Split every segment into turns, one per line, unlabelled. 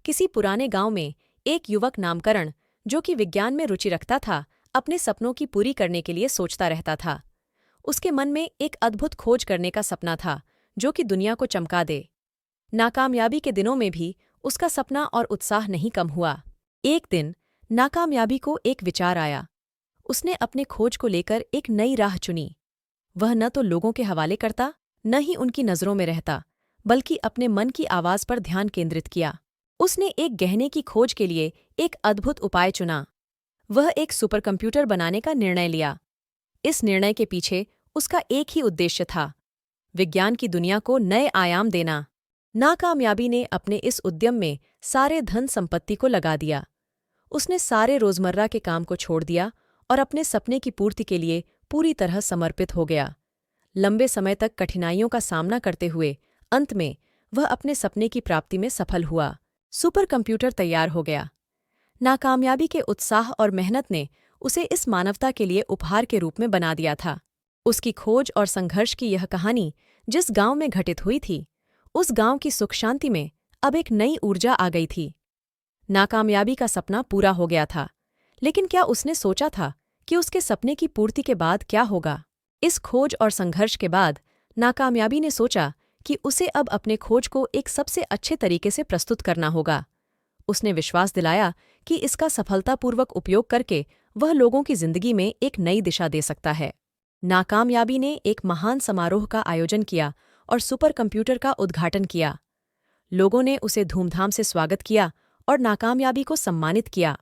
किसी पुराने गांव में एक युवक नामकरण, जो कि विज्ञान में रुचि रखता था, अपने सपनों की पूरी करने के लिए सोचता रहता था। उसके मन में एक अद्भुत खोज करने का सपना था, जो कि दुनिया को चमका दे। नाकामयाबी के दिनों में भी उसका सपना और उत्साह नहीं कम हुआ। एक दिन नाकामयाबी को एक विचार आया। उसने अपने खोज को लेकर एक नई राह चुनी। वह न तो लोगों के हवाले करता, न ही उनकी नज़रों में रहता, बल्कि अपने मन की आवाज़ पर ध्यान केंद्रित किया। उसने एक गहने की खोज के लिए एक अद्भुत उपाय चुना। वह एक सुपर कंप्यूटर बनाने का निर्णय लिया। इस निर्णय के पीछे उसका एक ही उद्देश्य था, विज्ञान की दुनिया को नए आयाम देना। नाकामयाबी ने अपने इस उद्यम में सारे धन संपत्ति को लगा दिया। उसने सारे रोजमर्रा के काम को छोड़ दिया और अपने सपने की पूर्ति के लिए पूरी तरह समर्पित हो गया। लंबे समय तक कठिनाइयों का सामना करते हुए अंत में वह अपने सपने की प्राप्ति में सफल हुआ। सुपर कंप्यूटर तैयार हो गया। नाकामयाबी के उत्साह और मेहनत ने उसे इस मानवता के लिए उपहार के रूप में बना दिया था। उसकी खोज और संघर्ष की यह कहानी जिस गांव में घटित हुई थी, उस गांव की सुख शांति में अब एक नई ऊर्जा आ गई थी। नाकामयाबी का सपना पूरा हो गया था, लेकिन क्या उसने सोचा था कि उसके सपने की पूर्ति के बाद क्या होगा? इस खोज और संघर्ष के बाद नाकामयाबी ने सोचा कि उसे अब अपने खोज को एक सबसे अच्छे तरीके से प्रस्तुत करना होगा। उसने विश्वास दिलाया कि इसका सफलतापूर्वक उपयोग करके वह लोगों की जिंदगी में एक नई दिशा दे सकता है। नाकामयाबी ने एक महान समारोह का आयोजन किया और सुपर कंप्यूटर का उद्घाटन किया। लोगों ने उसे धूमधाम से स्वागत किया और नाकामयाबी को सम्मानित किया।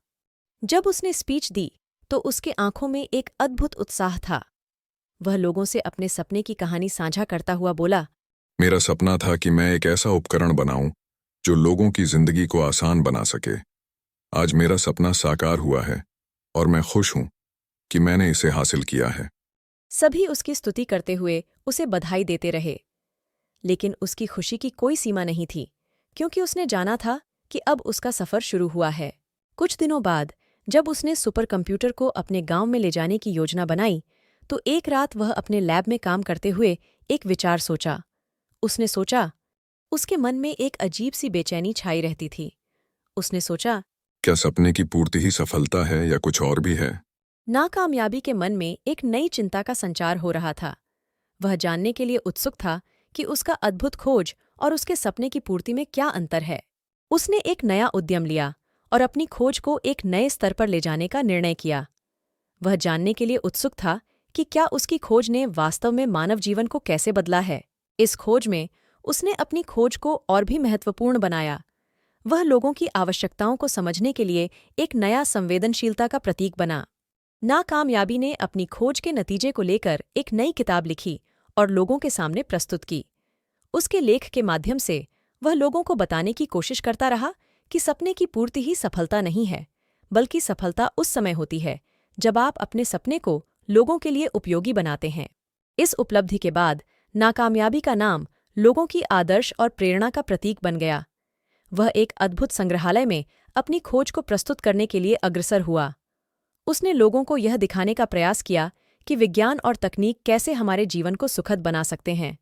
जब उसने स्पीच दी तो उसके आंखों में एक अद्भुत उत्साह था। वह लोगों से अपने सपने की कहानी साझा करता हुआ बोला,
मेरा सपना था कि मैं एक ऐसा उपकरण बनाऊं जो लोगों की जिंदगी को आसान बना सके। आज मेरा सपना साकार हुआ है और मैं खुश हूं कि मैंने इसे हासिल किया है।
सभी उसकी स्तुति करते हुए उसे बधाई देते रहे, लेकिन उसकी खुशी की कोई सीमा नहीं थी, क्योंकि उसने जाना था कि अब उसका सफर शुरू हुआ है। कुछ दिनों बाद जब उसने सुपर कंप्यूटर को अपने गांव में ले जाने की योजना बनाई, तो एक रात वह अपने लैब में काम करते हुए एक विचार सोचा। उसने सोचा, उसके मन में एक अजीब सी बेचैनी छाई रहती थी। उसने सोचा,
क्या सपने की पूर्ति ही सफलता है या कुछ और भी है?
नाकामयाबी के मन में एक नई चिंता का संचार हो रहा था। वह जानने के लिए उत्सुक था कि उसका अद्भुत खोज और उसके सपने की पूर्ति में क्या अंतर है। उसने एक नया उद्यम लिया और अपनी खोज को एक नए स्तर पर ले जाने का निर्णय किया। वह जानने के लिए उत्सुक था कि क्या उसकी खोज ने वास्तव में मानव जीवन को कैसे बदला है। इस खोज में उसने अपनी खोज को और भी महत्वपूर्ण बनाया। वह लोगों की आवश्यकताओं को समझने के लिए एक नया संवेदनशीलता का प्रतीक बना। नाकामयाबी ने अपनी खोज के नतीजे को लेकर एक नई किताब लिखी और लोगों के सामने प्रस्तुत की। उसके लेख के माध्यम से वह लोगों को बताने की कोशिश करता रहा कि सपने की पूर्ति ही सफलता नहीं है, बल्कि सफलता उस समय होती है जब आप अपने सपने को लोगों के लिए उपयोगी बनाते हैं। इस उपलब्धि के बाद नाकामयाबी का नाम लोगों की आदर्श और प्रेरणा का प्रतीक बन गया। वह एक अद्भुत संग्रहालय में अपनी खोज को प्रस्तुत करने के लिए अग्रसर हुआ। उसने लोगों को यह दिखाने का प्रयास किया कि विज्ञान और तकनीक कैसे हमारे जीवन को सुखद बना सकते हैं।